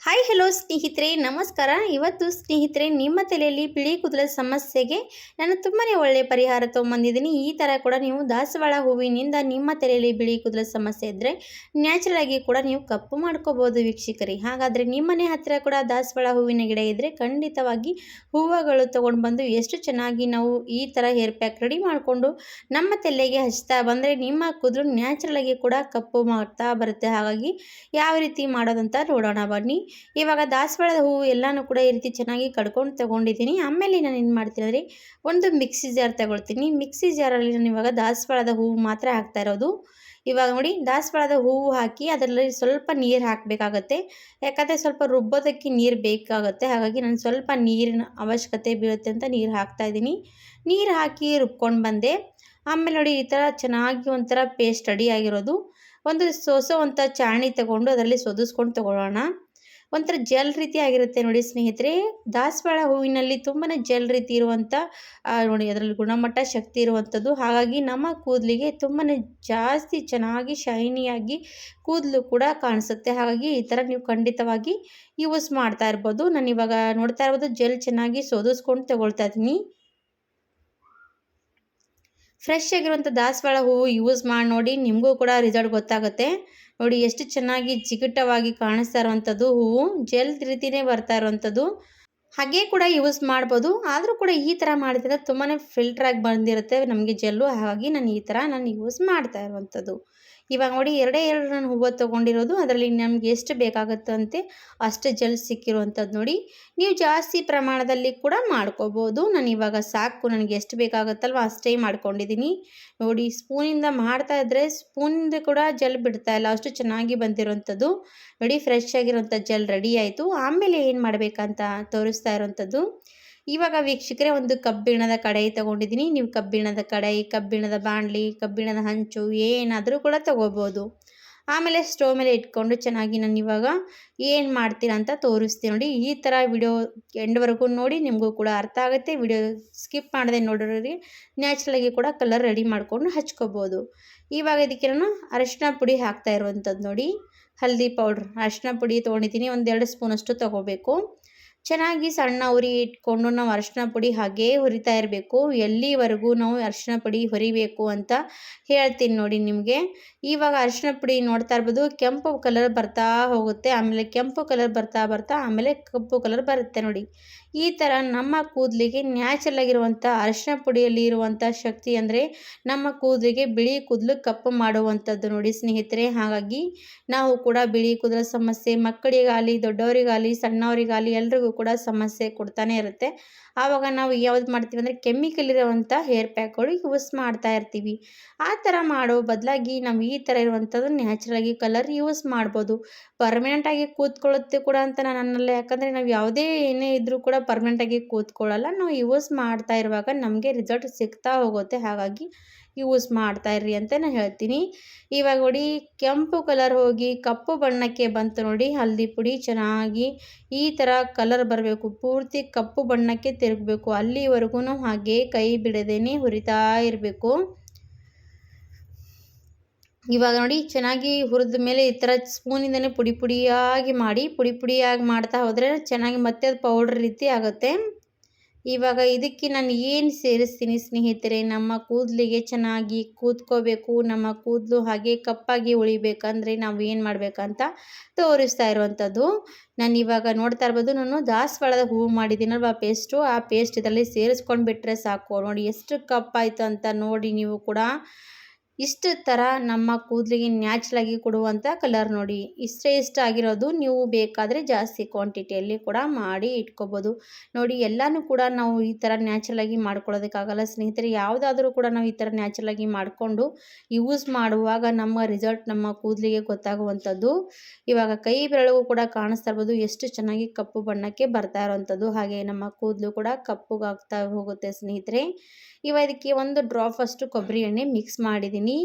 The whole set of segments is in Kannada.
ಹಾಯ್ ಹಲೋ ಸ್ನೇಹಿತರೆ ನಮಸ್ಕಾರ. ಇವತ್ತು ಸ್ನೇಹಿತರೆ ನಿಮ್ಮ ತಲೆಯಲ್ಲಿ ಬಿಳಿ ಕೂದಲ ಸಮಸ್ಯೆಗೆ ನಾನು ತುಂಬಾ ಒಳ್ಳೆಯ ಪರಿಹಾರ ತೊಗೊಂಬಂದಿದ್ದೀನಿ. ಈ ಥರ ಕೂಡ ನೀವು ದಾಸವಾಳ ಹೂವಿನಿಂದ ನಿಮ್ಮ ತಲೆಯಲ್ಲಿ ಬಿಳಿ ಕೂದಲ ಸಮಸ್ಯೆ ಇದ್ದರೆ ನ್ಯಾಚುರಲ್ ಆಗಿ ಕೂಡ ನೀವು ಕಪ್ಪು ಮಾಡ್ಕೋಬೋದು ವೀಕ್ಷಕರಿ. ಹಾಗಾದರೆ ನಿಮ್ಮನೆ ಹತ್ತಿರ ಕೂಡ ದಾಸವಾಳ ಹೂವಿನ ಗಿಡ ಇದ್ದರೆ ಖಂಡಿತವಾಗಿ ಹೂವುಗಳು ತೊಗೊಂಡು ಬಂದು ಎಷ್ಟು ಚೆನ್ನಾಗಿ ನಾವು ಈ ಥರ ಹೇರ್ ಪ್ಯಾಕ್ ರೆಡಿ ಮಾಡಿಕೊಂಡು ನಮ್ಮ ತಲೆಗೆ ಹಚ್ತಾ ಬಂದರೆ ನಿಮ್ಮ ಕೂದಲು ನ್ಯಾಚುರಲ್ ಆಗಿ ಕೂಡ ಕಪ್ಪು ಮಾಡ್ತಾ ಬರುತ್ತೆ. ಹಾಗಾಗಿ ಯಾವ ರೀತಿ ಮಾಡೋದಂತ ನೋಡೋಣ ಬನ್ನಿ. ಇವಾಗ ದಾಸವಾಳದ ಹೂವು ಎಲ್ಲನೂ ಕೂಡ ಈ ರೀತಿ ಚೆನ್ನಾಗಿ ಕಡ್ಕೊಂಡು ತಗೊಂಡಿದ್ದೀನಿ. ಆಮೇಲೆ ನಾನು ಏನು ಮಾಡ್ತೀನಿ ಅಂದರೆ ಒಂದು ಮಿಕ್ಸಿ ಜಾರ್ ತಗೊಳ್ತೀನಿ. ಮಿಕ್ಸಿ ಜಾರಲ್ಲಿ ನಾನು ಇವಾಗ ದಾಸವಾಳದ ಹೂವು ಮಾತ್ರ ಹಾಕ್ತಾ ಇರೋದು. ಇವಾಗ ನೋಡಿ ದಾಸವಾಳದ ಹೂವು ಹಾಕಿ ಅದರಲ್ಲಿ ಸ್ವಲ್ಪ ನೀರು ಹಾಕಬೇಕಾಗತ್ತೆ. ಯಾಕಂದರೆ ಸ್ವಲ್ಪ ರುಬ್ಬೋದಕ್ಕೆ ನೀರು ಬೇಕಾಗುತ್ತೆ. ಹಾಗಾಗಿ ನಾನು ಸ್ವಲ್ಪ ನೀರಿನ ಅವಶ್ಯಕತೆ ಬೀಳುತ್ತೆ ಅಂತ ನೀರು ಹಾಕ್ತಾ ಇದ್ದೀನಿ. ನೀರು ಹಾಕಿ ರುಬ್ಕೊಂಡು ಬಂದೆ. ಆಮೇಲೆ ನೋಡಿ ಈ ಥರ ಚೆನ್ನಾಗಿ ಒಂಥರ ಪೇಸ್ಟ್ ರೆಡಿ ಆಗಿರೋದು. ಒಂದು ಸೋಸೋವಂಥ ಚಾಣಿ ತಗೊಂಡು ಅದರಲ್ಲಿ ಸೋದಿಸ್ಕೊಂಡು ತಗೊಳ್ಳೋಣ. ಒಂಥರ ಜೆಲ್ ರೀತಿ ಆಗಿರುತ್ತೆ ನೋಡಿ ಸ್ನೇಹಿತರೆ. ದಾಸವಾಳ ಹೂವಿನಲ್ಲಿ ತುಂಬಾ ಜೆಲ್ ರೀತಿ ಇರುವಂಥ ನೋಡಿ ಅದರಲ್ಲಿ ಗುಣಮಟ್ಟ ಶಕ್ತಿ ಇರುವಂಥದ್ದು. ಹಾಗಾಗಿ ನಮ್ಮ ಕೂದಲಿಗೆ ತುಂಬಾ ಜಾಸ್ತಿ ಚೆನ್ನಾಗಿ ಶೈನಿಯಾಗಿ ಕೂದಲು ಕೂಡ ಕಾಣಿಸುತ್ತೆ. ಹಾಗಾಗಿ ಈ ಥರ ನೀವು ಖಂಡಿತವಾಗಿ ಯೂಸ್ ಮಾಡ್ತಾ ಇರ್ಬೋದು. ನಾನು ಇವಾಗ ನೋಡ್ತಾ ಇರ್ಬೋದು ಜೆಲ್ ಚೆನ್ನಾಗಿ ಸೋದಿಸ್ಕೊಂಡು ತಗೊಳ್ತಾ ಇದ್ದೀನಿ. ಫ್ರೆಶ್ ಆಗಿರುವಂಥ ದಾಸವಾಳ ಹೂವು ಯೂಸ್ ಮಾಡಿ ನೋಡಿ, ನಿಮಗೂ ಕೂಡ ರಿಸಲ್ಟ್ ಗೊತ್ತಾಗುತ್ತೆ. ನೋಡಿ ಎಷ್ಟು ಚೆನ್ನಾಗಿ ಜಿಗುಟವಾಗಿ ಕಾಣಿಸ್ತಾ ಇರುವಂಥದ್ದು ಹೂವು, ಜೆಲ್ ರೀತಿಯೇ ಬರ್ತಾ ಇರುವಂಥದ್ದು. ಹಾಗೆ ಕೂಡ ಯೂಸ್ ಮಾಡ್ಬೋದು. ಆದರೂ ಕೂಡ ಈ ಥರ ಮಾಡಿದ್ರೆ ತುಂಬಾ ಫಿಲ್ಟ್ರಾಗಿ ಬಂದಿರುತ್ತೆ ನಮಗೆ ಜೆಲ್ಲು. ಹಾಗಾಗಿ ನಾನು ಯೂಸ್ ಮಾಡ್ತಾ ಇರುವಂಥದ್ದು. ಇವಾಗ ನೋಡಿ ಎರಡೇ ನಾನು ಹೂವು ತೊಗೊಂಡಿರೋದು. ಅದರಲ್ಲಿ ನಮಗೆ ಎಷ್ಟು ಬೇಕಾಗುತ್ತಂತೆ ಅಷ್ಟು ಜೆಲ್ ಸಿಕ್ಕಿರುವಂಥದ್ದು ನೋಡಿ. ನೀವು ಜಾಸ್ತಿ ಪ್ರಮಾಣದಲ್ಲಿ ಕೂಡ ಮಾಡ್ಕೋಬೋದು. ನಾನು ಇವಾಗ ಸಾಕು, ನನಗೆ ಎಷ್ಟು ಬೇಕಾಗುತ್ತಲ್ವ ಅಷ್ಟೇ ಮಾಡ್ಕೊಂಡಿದ್ದೀನಿ. ನೋಡಿ ಸ್ಪೂನಿಂದ ಮಾಡ್ತಾ ಇದ್ದರೆ ಸ್ಪೂನಿಂದ ಕೂಡ ಜೆಲ್ ಬಿಡ್ತಾ ಇಲ್ಲ, ಅಷ್ಟು ಚೆನ್ನಾಗಿ ಬಂದಿರೋವಂಥದ್ದು. ನೋಡಿ ಫ್ರೆಶ್ ಆಗಿರೋಂಥ ಜೆಲ್ ರೆಡಿ ಆಯಿತು. ಆಮೇಲೆ ಏನು ಮಾಡಬೇಕಂತ ತೋರಿಸ್ತಾ ಇರೋವಂಥದ್ದು. ಇವಾಗ ವೀಕ್ಷಕರೇ ಒಂದು ಕಬ್ಬಿಣದ ಕಡಾಯಿ ತೊಗೊಂಡಿದ್ದೀನಿ. ನೀವು ಕಬ್ಬಿಣದ ಕಡಾಯಿ, ಕಬ್ಬಿಣದ ಬಾಣಲಿ, ಕಬ್ಬಿಣದ ಹಂಚು ಏನಾದರೂ ಕೂಡ ತೊಗೋಬೋದು. ಆಮೇಲೆ ಸ್ಟವ್ ಮೇಲೆ ಇಟ್ಕೊಂಡು ಚೆನ್ನಾಗಿ ನಾನು ಇವಾಗ ಏನು ಮಾಡ್ತೀರಾ ಅಂತ ತೋರಿಸ್ತೀನಿ ನೋಡಿ. ಈ ಥರ ವಿಡಿಯೋ ಎಂಡ್ವರೆಗೂ ನೋಡಿ, ನಿಮಗೂ ಕೂಡ ಅರ್ಥ ಆಗುತ್ತೆ. ವಿಡಿಯೋ ಸ್ಕಿಪ್ ಮಾಡದೆ ನೋಡೋರಿಗೆ ನ್ಯಾಚುರಲಾಗಿ ಕೂಡ ಕಲರ್ ರೆಡಿ ಮಾಡಿಕೊಂಡು ಹಚ್ಕೋಬೋದು. ಇವಾಗ ಇದಕ್ಕೆ ನಾನು ಅರಿಶಿನ ಪುಡಿ ಹಾಕ್ತಾ ಇರುವಂಥದ್ದು ನೋಡಿ. ಹಲ್ದಿ ಪೌಡ್ರ್ ಅರಿಶಿನ ಪುಡಿ ತೊಗೊಂಡಿದ್ದೀನಿ. 1-2 ಸ್ಪೂನಷ್ಟು ತೊಗೋಬೇಕು. ಚೆನ್ನಾಗಿ ಸಣ್ಣ ಉರಿ ಇಟ್ಕೊಂಡು ನಾವು ಅರಿಶಿನ ಪುಡಿ ಹಾಗೇ ಹುರಿತಾ ಇರಬೇಕು. ಎಲ್ಲಿವರೆಗೂ ನಾವು ಅರಿಶಿನ ಪುಡಿ ಹುರಿಬೇಕು ಅಂತ ಹೇಳ್ತೀನಿ ನೋಡಿ ನಿಮಗೆ. ಇವಾಗ ಅರಿಶಿನ ಪುಡಿ ನೋಡ್ತಾ ಇರ್ಬೋದು ಕೆಂಪು ಕಲರ್ ಬರ್ತಾ ಹೋಗುತ್ತೆ. ಆಮೇಲೆ ಕೆಂಪು ಕಲರ್ ಬರ್ತಾ ಬರ್ತಾ ಆಮೇಲೆ ಕಪ್ಪು ಕಲರ್ ಬರುತ್ತೆ ನೋಡಿ. ಈ ಥರ ನಮ್ಮ ಕೂದಲಿಗೆ ನ್ಯಾಚುರಲ್ ಆಗಿರುವಂಥ ಅರಿಶಿನ ಪುಡಿಯಲ್ಲಿ ಇರುವಂಥ ಶಕ್ತಿ ಅಂದರೆ ನಮ್ಮ ಕೂದಲಿಗೆ ಬಿಳಿ ಕೂದಲು ಕಪ್ಪು ಮಾಡುವಂಥದ್ದು ನೋಡಿ ಸ್ನೇಹಿತರೆ. ಹಾಗಾಗಿ ನಾವು ಕೂಡ ಬಿಳಿ ಕೂದಲ ಸಮಸ್ಯೆ ಮಕ್ಕಳಿಗಾಗಲಿ, ದೊಡ್ಡವರಿಗಾಗಲಿ, ಸಣ್ಣವರಿಗಾಗಲಿ ಎಲ್ರಿಗೂ ಕೂಡ ಸಮಸ್ಯೆ ಕೊಡ್ತಾನೆ ಇರುತ್ತೆ. ಆವಾಗ ನಾವು ಯಾವ್ದು ಮಾಡ್ತೀವಿ ಅಂದರೆ ಕೆಮಿಕಲ್ ಇರುವಂಥ ಹೇರ್ ಪ್ಯಾಕ್ಗಳು ಯೂಸ್ ಮಾಡ್ತಾ ಇರ್ತೀವಿ. ಆ ಥರ ಮಾಡೋ ಬದಲಾಗಿ ನಾವು ಈ ಥರ ಇರುವಂಥದ್ದು ನ್ಯಾಚುರಲಾಗಿ ಕಲರ್ ಯೂಸ್ ಮಾಡ್ಬೋದು. ಪರ್ಮನೆಂಟಾಗಿ ಕೂತ್ಕೊಳ್ಳುತ್ತೆ ಕೂಡ ಅಂತ ನಾನು ಅನ್ನಲ್ಲ. ಯಾಕಂದರೆ ನಾವು ಯಾವುದೇ ಏನೇ ಇದ್ದರೂ ಕೂಡ ಪರ್ಮನೆಂಟಾಗಿ ಕೂತ್ಕೊಳ್ಳಲ್ಲ. ನಾವು ಯೂಸ್ ಮಾಡ್ತಾ ಇರುವಾಗ ನಮಗೆ ರಿಸಲ್ಟ್ ಸಿಗ್ತಾ ಹೋಗುತ್ತೆ. ಹಾಗಾಗಿ ಯೂಸ್ ಮಾಡ್ತಾ ಇರ್ರಿ ಅಂತ ನಾನು ಹೇಳ್ತೀನಿ. ಇವಾಗ ನೋಡಿ ಕೆಂಪು ಕಲರ್ ಹೋಗಿ ಕಪ್ಪು ಬಣ್ಣಕ್ಕೆ ಬಂತು ನೋಡಿ. ಹಲ್ದಿ ಪುಡಿ ಚೆನ್ನಾಗಿ ಈ ಥರ ಕಲರ್ ಬರಬೇಕು, ಪೂರ್ತಿ ಕಪ್ಪು ಬಣ್ಣಕ್ಕೆ ತಿರುಗಬೇಕು. ಅಲ್ಲಿವರೆಗೂ ಹಾಗೆ ಕೈ ಬಿಡದೇನೆ ಹುರಿತಾ ಇರಬೇಕು. ಇವಾಗ ನೋಡಿ ಚೆನ್ನಾಗಿ ಹುರಿದ ಮೇಲೆ ಈ ಥರ ಸ್ಪೂನಿಂದನೇ ಪುಡಿ ಪುಡಿಯಾಗಿ ಮಾಡ್ತಾ ಹೋದರೆ ಚೆನ್ನಾಗಿ ಮತ್ತೆ ಅದು ಪೌಡ್ರ್ ರೀತಿ ಆಗುತ್ತೆ. ಇವಾಗ ಇದಕ್ಕೆ ನಾನು ಏನು ಸೇರಿಸ್ತೀನಿ ಸ್ನೇಹಿತರೆ, ನಮ್ಮ ಕೂದಲಿಗೆ ಚೆನ್ನಾಗಿ ಕೂತ್ಕೋಬೇಕು, ನಮ್ಮ ಕೂದಲು ಹಾಗೆ ಕಪ್ಪಾಗಿ ಉಳಿಬೇಕಂದ್ರೆ ನಾವು ಏನು ಮಾಡಬೇಕಂತ ತೋರಿಸ್ತಾ ಇರುವಂಥದ್ದು. ನಾನು ಇವಾಗ ನೋಡ್ತಾ ಇರ್ಬೋದು, ನಾನು ದಾಸವಾಳದ ಹೂವು ಮಾಡಿದ್ದೀನಲ್ವ ಪೇಸ್ಟು, ಆ ಪೇಸ್ಟ್ ಇದರಲ್ಲಿ ಸೇರಿಸ್ಕೊಂಡು ಬಿಟ್ಟರೆ ಸಾಕು. ನೋಡಿ ಎಷ್ಟು ಕಪ್ಪಾಯಿತು ಅಂತ ನೋಡಿ ನೀವು ಕೂಡ. ಇಷ್ಟು ಥರ ನಮ್ಮ ಕೂದಲಿಗೆ ನ್ಯಾಚುರಲಾಗಿ ಕೊಡುವಂಥ ಕಲರ್ ನೋಡಿ. ಇಷ್ಟ ಆಗಿರೋದು. ನೀವು ಬೇಕಾದರೆ ಜಾಸ್ತಿ ಕ್ವಾಂಟಿಟಿಯಲ್ಲಿ ಕೂಡ ಮಾಡಿ ಇಟ್ಕೋಬೋದು. ನೋಡಿ ಎಲ್ಲನೂ ಕೂಡ ನಾವು ಈ ಥರ ನ್ಯಾಚುರಲಾಗಿ ಮಾಡ್ಕೊಳ್ಳೋದಕ್ಕಾಗಲ್ಲ ಸ್ನೇಹಿತರೆ. ಯಾವುದಾದ್ರೂ ಕೂಡ ನಾವು ಈ ಥರ ನ್ಯಾಚುರಲಾಗಿ ಮಾಡಿಕೊಂಡು ಯೂಸ್ ಮಾಡುವಾಗ ನಮ್ಮ ರಿಸಲ್ಟ್ ನಮ್ಮ ಕೂದಲಿಗೆ ಗೊತ್ತಾಗುವಂಥದ್ದು. ಇವಾಗ ಕೈ ಬೆರಳಿಗೂ ಕೂಡ ಕಾಣಿಸ್ತಾ ಇರ್ಬೋದು ಎಷ್ಟು ಚೆನ್ನಾಗಿ ಕಪ್ಪು ಬಣ್ಣಕ್ಕೆ ಬರ್ತಾ ಇರೋವಂಥದ್ದು. ಹಾಗೆ ನಮ್ಮ ಕೂದಲು ಕೂಡ ಕಪ್ಪುಗಾಗ್ತಾ ಹೋಗುತ್ತೆ ಸ್ನೇಹಿತರೆ. ಇವಾಗ ಇದಕ್ಕೆ 1 ಡ್ರಾಪ್ ಅಷ್ಟು ಕೊಬ್ಬರಿ ಎಣ್ಣೆ ಮಿಕ್ಸ್ ಮಾಡಿದ್ದೀನಿ. ಮಾಡಿದ್ದೀನಿ.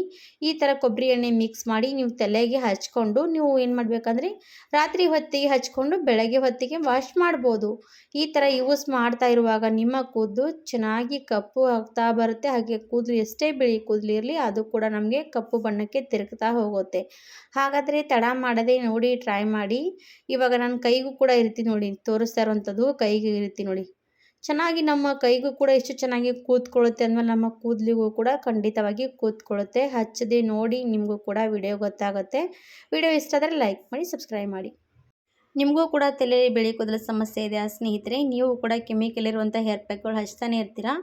ಈ ಥರ ಕೊಬ್ಬರಿ ಎಣ್ಣೆ ಮಿಕ್ಸ್ ಮಾಡಿ ನೀವು ತಲೆಗೆ ಹಚ್ಕೊಂಡು ನೀವು ಏನು ಮಾಡಬೇಕಂದ್ರೆ ರಾತ್ರಿ ಹೊತ್ತಿಗೆ ಹಚ್ಕೊಂಡು ಬೆಳಗ್ಗೆ ಹೊತ್ತಿಗೆ ವಾಶ್ ಮಾಡ್ಬೋದು. ಈ ಥರ ಯೂಸ್ ಮಾಡ್ತಾ ಇರುವಾಗ ನಿಮ್ಮ ಕೂದಲು ಚೆನ್ನಾಗಿ ಕಪ್ಪು ಆಗ್ತಾ ಬರುತ್ತೆ. ಹಾಗೆ ಕೂದಲು ಎಷ್ಟೇ ಬಿಳಿ ಕೂದಲು ಇರಲಿ ಅದು ಕೂಡ ನಮಗೆ ಕಪ್ಪು ಬಣ್ಣಕ್ಕೆ ತಿರುಗ್ತಾ ಹೋಗುತ್ತೆ. ಹಾಗಾದರೆ ತಡ ಮಾಡದೆ ನೋಡಿ ಟ್ರೈ ಮಾಡಿ. ಇವಾಗ ನಾನು ಕೈಗೂ ಕೂಡ ಈ ರೀತಿ ನೋಡಿ ತೋರಿಸ್ತಾ ಇರುವಂಥದ್ದು ಕೈಗೆ ಈ ರೀತಿ ನೋಡಿ ಚೆನ್ನಾಗಿ ನಮ್ಮ ಕೈಗೂ ಕೂಡ ಎಷ್ಟು ಚೆನ್ನಾಗಿ ಕೂತ್ಕೊಳ್ಳುತ್ತೆ ಅಂದಮೇಲೆ ನಮ್ಮ ಕೂದಲಿಗೂ ಕೂಡ ಖಂಡಿತವಾಗಿ ಕೂತ್ಕೊಳ್ಳುತ್ತೆ. ಹಚ್ಚದೆ ನೋಡಿ ನಿಮಗೂ ಕೂಡ ವಿಡಿಯೋ ಗೊತ್ತಾಗುತ್ತೆ. ವಿಡಿಯೋ ಇಷ್ಟ ಆದರೆ ಲೈಕ್ ಮಾಡಿ, ಸಬ್ಸ್ಕ್ರೈಬ್ ಮಾಡಿ. ನಿಮಗೂ ಕೂಡ ತಲೆಯಲ್ಲಿ ಬಿಳಿ ಕೂದಲ ಸಮಸ್ಯೆ ಇದೆ ಸ್ನೇಹಿತರೆ, ನೀವು ಕೂಡ ಕೆಮಿಕಲ್ ಇರುವಂಥ ಹೇರ್ ಪ್ಯಾಕ್ಗಳು ಹಚ್ತಾನೆ ಇರ್ತೀರಾ.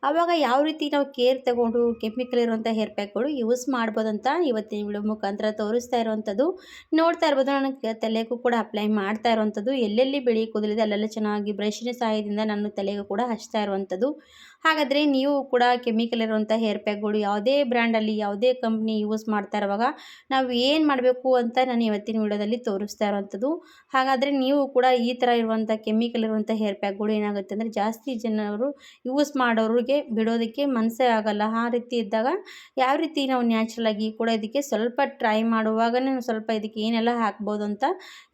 ಆವಾಗ ಯಾವ ರೀತಿ ನಾವು ಕೇರ್ ತಗೊಂಡು ಕೆಮಿಕಲ್ ಇರುವಂಥ ಹೇರ್ ಪ್ಯಾಕ್ಗಳು ಯೂಸ್ ಮಾಡ್ಬೋದಂತ ಇವತ್ತಿನ ವಿಡಿಯೋ ಮುಖಾಂತರ ತೋರಿಸ್ತಾ ಇರುವಂಥದ್ದು. ನೋಡ್ತಾ ಇರ್ಬೋದು ನಾನು ತಲೆಗೂ ಕೂಡ ಅಪ್ಲೈ ಮಾಡ್ತಾ ಇರುವಂಥದ್ದು. ಎಲ್ಲೆಲ್ಲಿ ಬಿಳಿ ಕೂದಲಿದೆ ಅಲ್ಲೆಲ್ಲ ಚೆನ್ನಾಗಿ ಬ್ರಷಿನ ಸಹಾಯದಿಂದ ನಾನು ತಲೆಗೂ ಕೂಡ ಹಚ್ತಾ ಇರುವಂಥದ್ದು. ಹಾಗಾದರೆ ನೀವು ಕೂಡ ಕೆಮಿಕಲ್ ಇರುವಂಥ ಹೇರ್ ಪ್ಯಾಕ್ಗಳು ಯಾವುದೇ ಬ್ರ್ಯಾಂಡಲ್ಲಿ ಯಾವುದೇ ಕಂಪ್ನಿ ಯೂಸ್ ಮಾಡ್ತಾ ಇರುವಾಗ ನಾವು ಏನು ಮಾಡಬೇಕು ಅಂತ ನಾನು ಇವತ್ತಿನ ವಿಡಿಯೋದಲ್ಲಿ ತೋರಿಸ್ತಾ ಇರುವಂಥದ್ದು. ಹಾಗಾದರೆ ನೀವು ಕೂಡ ಈ ಥರ ಇರುವಂಥ ಕೆಮಿಕಲ್ ಇರುವಂಥ ಹೇರ್ ಪ್ಯಾಕ್ಗಳು ಏನಾಗುತ್ತೆ ಅಂದರೆ ಜಾಸ್ತಿ ಜನರು ಯೂಸ್ ಮಾಡೋರಿಗೆ ಬಿಡೋದಕ್ಕೆ ಮನಸ್ಸೇ ಆಗೋಲ್ಲ. ಆ ರೀತಿ ಇದ್ದಾಗ ಯಾವ ರೀತಿ ನಾವು ನ್ಯಾಚುರಲಾಗಿ ಕೂಡ ಇದಕ್ಕೆ ಸ್ವಲ್ಪ ಟ್ರೈ ಮಾಡುವಾಗನೇ ಸ್ವಲ್ಪ ಇದಕ್ಕೆ ಏನೆಲ್ಲ ಹಾಕ್ಬೋದು ಅಂತ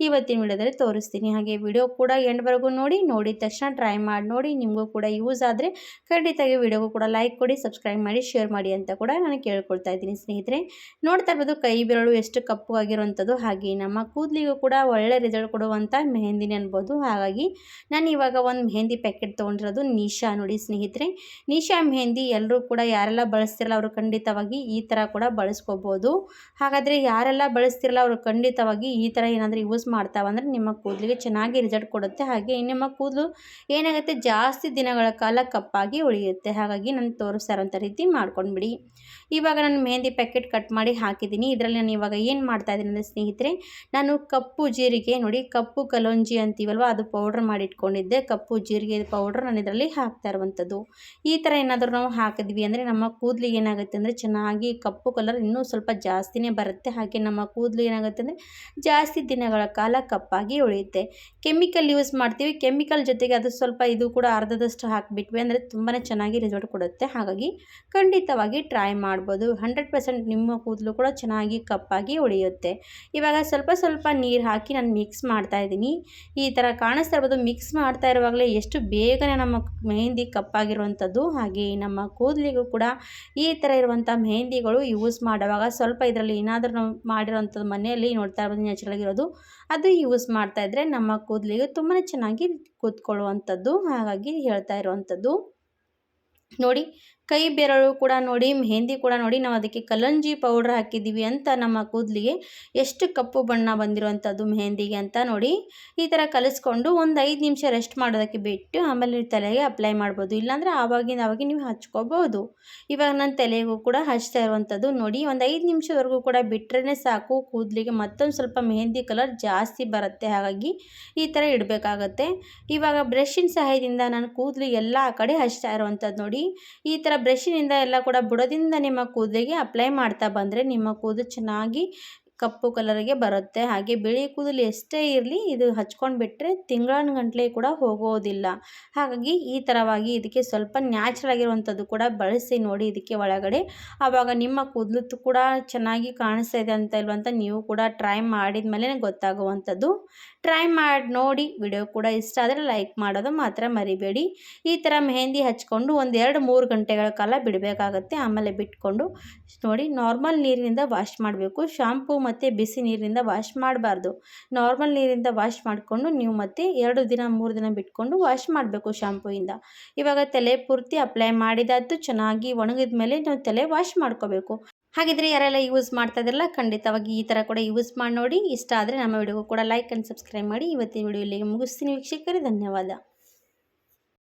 ಇವತ್ತಿನ ವಿಡಿಯೋದಲ್ಲಿ ತೋರಿಸ್ತೀನಿ. ಹಾಗೆ ವಿಡಿಯೋ ಕೂಡ ಎಂಡ್ವರೆಗೂ ನೋಡಿದ ತಕ್ಷಣ ಟ್ರೈ ಮಾಡಿ ನೋಡಿ. ನಿಮಗೂ ಕೂಡ ಯೂಸ್ ಆದರೆ ಖಂಡಿತವಾಗಿ ವಿಡಿಯೋಗೂ ಕೂಡ ಲೈಕ್ ಕೊಡಿ, ಸಬ್ಸ್ಕ್ರೈಬ್ ಮಾಡಿ, ಶೇರ್ ಮಾಡಿ ಅಂತ ಕೂಡ ನಾನು ಕೇಳ್ಕೊಳ್ತಾ ಇದ್ದೀನಿ ಸ್ನೇಹಿತರೆ. ನೋಡ್ತಾ ಇರ್ಬೋದು ಕೈ ಬೆರಳು ಎಷ್ಟು ಕಪ್ಪು ಆಗಿರುವಂಥದ್ದು. ಹಾಗೆ ನಮ್ಮ ಕೂದಲಿಗೂ ಕೂಡ ಒಳ್ಳೆ ರಿಸಲ್ಟ್ ಕೊಡುವಂಥ ಮೆಹಂದಿನೇ ಅನ್ಬೋದು. ಹಾಗಾಗಿ ನಾನು ಇವಾಗ ಒಂದು ಮೆಹಂದಿ ಪ್ಯಾಕೆಟ್ ತೊಗೊಂಡಿರೋದು ನಿಶಾ ನೋಡಿ ಸ್ನೇಹಿತರೆ. ನಿಶಾ ಮೆಹಂದಿ ಎಲ್ಲರೂ ಕೂಡ ಯಾರೆಲ್ಲ ಬಳಸ್ತಿರಲ್ಲ ಅವರು ಖಂಡಿತವಾಗಿ ಈ ಥರ ಕೂಡ ಬಳಸ್ಕೋಬೋದು. ಹಾಗಾದರೆ ಯಾರೆಲ್ಲ ಬಳಸ್ತಿರಲ್ಲ ಅವರು ಖಂಡಿತವಾಗಿ ಈ ಥರ ಏನಾದರೂ ಯೂಸ್ ಮಾಡ್ತಾವಂದ್ರೆ ನಿಮ್ಮ ಕೂದಲಿಗೆ ಚೆನ್ನಾಗಿ ರಿಸಲ್ಟ್ ಕೊಡುತ್ತೆ. ಹಾಗೆ ನಿಮ್ಮ ಕೂದಲು ಏನಾಗುತ್ತೆ ಜಾಸ್ತಿ ದಿನಗಳ ಕಾಲ ಕಪ್ಪಾಗಿ ಉಳಿಯುತ್ತೆ. ಹಾಗಾಗಿ ನಾನು ತೋರಿಸ್ತಾ ಇರೋಂಥ ರೀತಿ ಮಾಡ್ಕೊಂಡ್ಬಿಡಿ. ಇವಾಗ ನಾನು ಮೆಹಂದಿ ಪ್ಯಾಕೆಟ್ ಕಟ್ ಮಾಡಿ ಹಾಕಿದ್ದೀನಿ. ಇದರಲ್ಲಿ ನಾನು ಇವಾಗ ಏನು ಮಾಡ್ತಾ ಇದ್ದೀನಿ ಅಂದರೆ ಸ್ನೇಹಿತರೆ, ನಾನು ಕಪ್ಪು ಜೀರಿಗೆ ನೋಡಿ, ಕಪ್ಪು ಕಲೋಂಜಿ ಅಂತೀವಲ್ವ ಅದು ಪೌಡ್ರ್ ಮಾಡಿ ಇಟ್ಕೊಂಡಿದ್ದೆ. ಕಪ್ಪು ಜೀರಿಗೆ ಪೌಡ್ರ್ ನಾನು ಇದರಲ್ಲಿ ಹಾಕ್ತಾ ಇರುವಂಥದ್ದು. ಈ ಥರ ಏನಾದರೂ ನಾವು ಹಾಕಿದ್ವಿ ಅಂದರೆ ನಮ್ಮ ಕೂದಲಿಗೆ ಏನಾಗುತ್ತೆ ಅಂದರೆ ಚೆನ್ನಾಗಿ ಕಪ್ಪು ಕಲರ್ ಇನ್ನೂ ಸ್ವಲ್ಪ ಜಾಸ್ತಿನೇ ಬರುತ್ತೆ. ಹಾಗೆ ನಮ್ಮ ಕೂದಲು ಏನಾಗುತ್ತೆ ಅಂದರೆ ಜಾಸ್ತಿ ದಿನಗಳ ಕಾಲ ಕಪ್ಪಾಗಿ ಉಳಿಯುತ್ತೆ. ಕೆಮಿಕಲ್ ಯೂಸ್ ಮಾಡ್ತೀವಿ, ಕೆಮಿಕಲ್ ಜೊತೆಗೆ ಅದು ಸ್ವಲ್ಪ ಇದು ಕೂಡ ಅರ್ಧದಷ್ಟು ಹಾಕಿಬಿಟ್ವಿ ಅಂದರೆ ತುಂಬಾ ಚೆನ್ನಾಗಿ ರಿಸಲ್ಟ್ ಕೊಡುತ್ತೆ. ಹಾಗಾಗಿ ಖಂಡಿತವಾಗಿ ಟ್ರೈ ಮಾಡ್ಬೋದು. 100% ನಿಮ್ಮ ಕೂದಲು ಕೂಡ ಚೆನ್ನಾಗಿ ಕಪ್ಪಾಗಿ ಉಳಿಯುತ್ತೆ. ಇವಾಗ ಸ್ವಲ್ಪ ನೀರು ಹಾಕಿ ನಾನು ಮಿಕ್ಸ್ ಮಾಡ್ತಾ ಇದ್ದೀನಿ. ಈ ಥರ ಕಾಣಿಸ್ತಾ ಇರ್ಬೋದು. ಮಿಕ್ಸ್ ಮಾಡ್ತಾ ಇರುವಾಗಲೇ ಎಷ್ಟು ಬೇಗನೆ ನಮ್ಮ ಮೆಹಂದಿ ಕಪ್ಪಾಗಿರುವಂಥದ್ದು. ಹಾಗೆ ನಮ್ಮ ಕೂದಲಿಗೂ ಕೂಡ ಈ ಥರ ಇರುವಂಥ ಮೆಹಂದಿಗಳು ಯೂಸ್ ಮಾಡುವಾಗ ಸ್ವಲ್ಪ ಇದರಲ್ಲಿ ಏನಾದರೂ ನಾವು ಮಾಡಿರೋವಂಥದ್ದು ಮನೆಯಲ್ಲಿ ನೋಡ್ತಾ ಇರ್ಬೋದು ನ್ಯಾಚುರಲ್ ಆಗಿರೋದು ಅದು ಯೂಸ್ ಮಾಡ್ತಾ ಇದ್ದರೆ ನಮ್ಮ ಕೂದಲಿಗೆ ತುಂಬಾ ಚೆನ್ನಾಗಿ ಕೂತ್ಕೊಳ್ಳುವಂಥದ್ದು. ಹಾಗಾಗಿ ಹೇಳ್ತಾ ಇರುವಂಥದ್ದು ನೋಡಿ. ಕೈ ಬೆರಳು ಕೂಡ ನೋಡಿ, ಮೆಹಂದಿ ಕೂಡ ನೋಡಿ, ನಾವು ಅದಕ್ಕೆ ಕಲಂಜಿ ಪೌಡ್ರ್ ಹಾಕಿದ್ದೀವಿ ಅಂತ ನಮ್ಮ ಕೂದಲಿಗೆ ಎಷ್ಟು ಕಪ್ಪು ಬಣ್ಣ ಬಂದಿರುವಂಥದ್ದು ಮೆಹಂದಿಗೆ ಅಂತ ನೋಡಿ. ಈ ಥರ ಕಲಿಸ್ಕೊಂಡು ಒಂದು 5 ನಿಮಿಷ ರೆಸ್ಟ್ ಮಾಡೋದಕ್ಕೆ ಬಿಟ್ಟು ಆಮೇಲೆ ನೀವು ತಲೆಗೆ ಅಪ್ಲೈ ಮಾಡ್ಬೋದು. ಇಲ್ಲಾಂದರೆ ಆವಾಗಿಂದ ನೀವು ಹಚ್ಕೋಬೋದು. ಇವಾಗ ನಾನು ತಲೆಗೂ ಕೂಡ ಹಚ್ತಾ ಇರುವಂಥದ್ದು ನೋಡಿ. ಒಂದು 5 ನಿಮಿಷವರೆಗೂ ಕೂಡ ಬಿಟ್ಟರೆ ಸಾಕು, ಕೂದಲಿಗೆ ಮತ್ತೊಂದು ಸ್ವಲ್ಪ ಮೆಹಂದಿ ಕಲರ್ ಜಾಸ್ತಿ ಬರುತ್ತೆ. ಹಾಗಾಗಿ ಈ ಥರ ಇಡಬೇಕಾಗತ್ತೆ. ಇವಾಗ ಬ್ರಷಿನ ಸಹಾಯದಿಂದ ನಾನು ಕೂದಲು ಎಲ್ಲ ಕಡೆ ಹಚ್ತಾ ಇರುವಂಥದ್ದು ನೋಡಿ. ಈ ಥರ ಬ್ರಷಿನಿಂದ ಎಲ್ಲ ಕೂಡ ಬುಡದಿಂದ ನಿಮ್ಮ ಕೂದಲಿಗೆ ಅಪ್ಲೈ ಮಾಡ್ತಾ ಬಂದರೆ ನಿಮ್ಮ ಕೂದಲು ಚೆನ್ನಾಗಿ ಕಪ್ಪು ಕಲರ್ಗೆ ಬರುತ್ತೆ. ಹಾಗೆ ಬಿಳಿ ಕೂದಲು ಎಷ್ಟೇ ಇರಲಿ ಇದು ಹಚ್ಕೊಂಡು ಬಿಟ್ಟರೆ ತಿಂಗಳಗಟ್ಟಲೆ ಕೂಡ ಹೋಗೋದಿಲ್ಲ. ಹಾಗಾಗಿ ಈ ಥರವಾಗಿ ಇದಕ್ಕೆ ಸ್ವಲ್ಪ ನ್ಯಾಚುರಲ್ ಆಗಿರುವಂಥದ್ದು ಕೂಡ ಬಳಸಿ ನೋಡಿ ಇದಕ್ಕೆ ಒಳಗಡೆ. ಆವಾಗ ನಿಮ್ಮ ಕೂದಲು ಕೂಡ ಚೆನ್ನಾಗಿ ಕಾಣಿಸ್ತಾ ಇದೆ ಅಂತ ಇಲ್ವಂತ ನೀವು ಕೂಡ ಟ್ರೈ ಮಾಡಿದ ಮೇಲೆ ಗೊತ್ತಾಗುವಂಥದ್ದು. ಟ್ರೈ ಮಾಡಿ ನೋಡಿ. ವಿಡಿಯೋ ಕೂಡ ಇಷ್ಟ ಆದರೆ ಲೈಕ್ ಮಾಡೋದು ಮಾತ್ರ ಮರಿಬೇಡಿ. ಈ ಥರ ಮೆಹಂದಿ ಹಚ್ಕೊಂಡು ಒಂದು 2-3 ಗಂಟೆಗಳ ಕಾಲ ಬಿಡಬೇಕಾಗತ್ತೆ. ಆಮೇಲೆ ಬಿಟ್ಕೊಂಡು ನೋಡಿ ನಾರ್ಮಲ್ ನೀರಿನಿಂದ ವಾಶ್ ಮಾಡಬೇಕು. ಶಾಂಪೂ ಮತ್ತು ಬಿಸಿ ನೀರಿನಿಂದ ವಾಶ್ ಮಾಡಬಾರ್ದು. ನಾರ್ಮಲ್ ನೀರಿಂದ ವಾಶ್ ಮಾಡಿಕೊಂಡು ನೀವು ಮತ್ತೆ 2 ದಿನ 3 ದಿನ ಬಿಟ್ಕೊಂಡು ವಾಶ್ ಮಾಡಬೇಕು ಶಾಂಪೂಯಿಂದ. ಇವಾಗ ತಲೆ ಪೂರ್ತಿ ಅಪ್ಲೈ ಮಾಡಿದಾಯ್ತು. ಚೆನ್ನಾಗಿ ಒಣಗಿದ ಮೇಲೆ ನಾವು ತಲೆ ವಾಶ್ ಮಾಡ್ಕೋಬೇಕು. ಹಾಗಿದ್ರೆ ಯಾರೆಲ್ಲ ಯೂಸ್ ಮಾಡ್ತಾ ಇದ್ರಲ್ಲ ಖಂಡಿತವಾಗಿ ಈ ಥರ ಕೂಡ ಯೂಸ್ ಮಾಡಿ ನೋಡಿ. ಇಷ್ಟ ಆದರೆ ನಮ್ಮ ವಿಡಿಯೋಗೂ ಕೂಡ ಲೈಕ್ ಆ್ಯಂಡ್ ಸಬ್ಸ್ಕ್ರೈಬ್ ಮಾಡಿ. ಇವತ್ತಿನ ವಿಡಿಯೋ ಇಲ್ಲಿಗೆ ಮುಗಿಸ್ತೀನಿ ವೀಕ್ಷಕರೇ. ಧನ್ಯವಾದ.